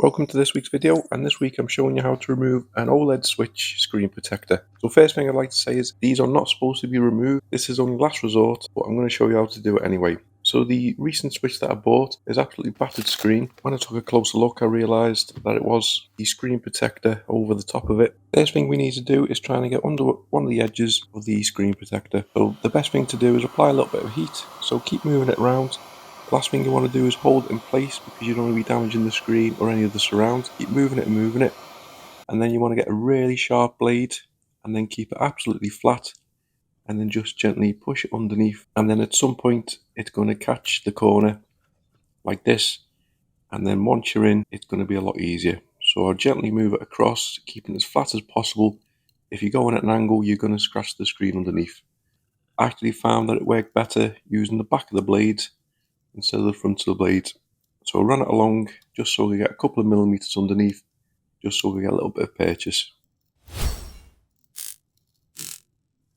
Welcome to this week's video, and this week I'm showing you how to remove an OLED Switch screen protector. So first thing I'd like to say is these are not supposed to be removed. This is only last resort, but I'm going to show you how to do it anyway. So the recent Switch that I bought is absolutely battered screen. When I took a closer look, I realised that it was the screen protector over the top of it. First thing we need to do is try and get under one of the edges of the screen protector. So the best thing to do is apply a little bit of heat. So keep moving it around. Last thing you want to do is hold it in place because you don't want to be damaging the screen or any of the surround. Keep moving it and moving it. And then you want to get a really sharp blade and then keep it absolutely flat and then just gently push it underneath. And then at some point it's going to catch the corner like this. And then once you're in, it's going to be a lot easier. So I'll gently move it across, keeping it as flat as possible. If you go in at an angle, you're going to scratch the screen underneath. I actually found that it worked better using the back of the blade instead of the front of the blade. So I'll run it along just so we get a couple of millimeters underneath, just so we get a little bit of purchase.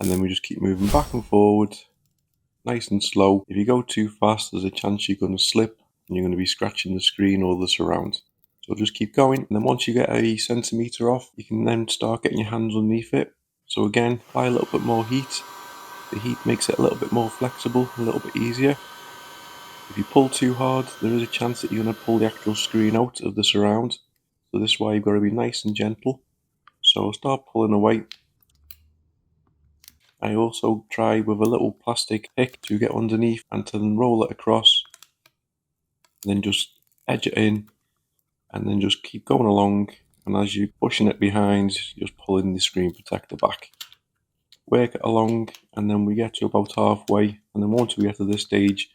And then we just keep moving back and forward, nice and slow. If you go too fast, there's a chance you're going to slip and you're going to be scratching the screen or the surround. So just keep going, and then once you get a centimeter off, you can then start getting your hands underneath it. So again, apply a little bit more heat. The heat makes it a little bit more flexible, a little bit easier. If you pull too hard, there is a chance that you're going to pull the actual screen out of the surround. So this is why you've got to be nice and gentle. So I'll start pulling away. I also try with a little plastic pick to get underneath and to then roll it across. And then just edge it in and then just keep going along. And as you're pushing it behind, just pulling the screen protector back. Work it along, and then we get to about halfway. And then once we get to this stage,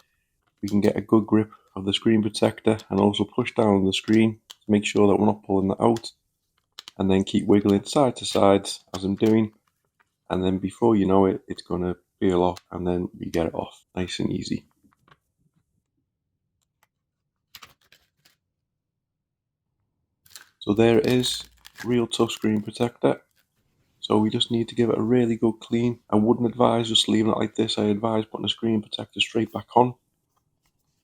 we can get a good grip of the screen protector and also push down on the screen to make sure that we're not pulling that out, and then keep wiggling side to side as I'm doing, and then before you know it, it's going to peel off and then we get it off nice and easy. So there it is, real tough screen protector. So we just need to give it a really good clean. I wouldn't advise just leaving it like this. I advise putting the screen protector straight back on.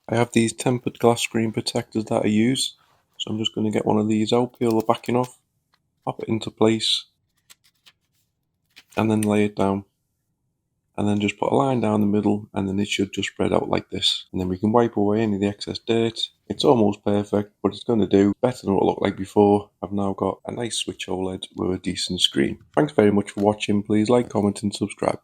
I have these tempered glass screen protectors that I use, so I'm just going to get one of these out, peel the backing off, pop it into place, and then lay it down. And then just put a line down the middle, and then it should just spread out like this. And then we can wipe away any of the excess dirt. It's almost perfect, but it's going to do better than what it looked like before. I've now got a nice Switch OLED with a decent screen. Thanks very much for watching. Please like, comment and subscribe.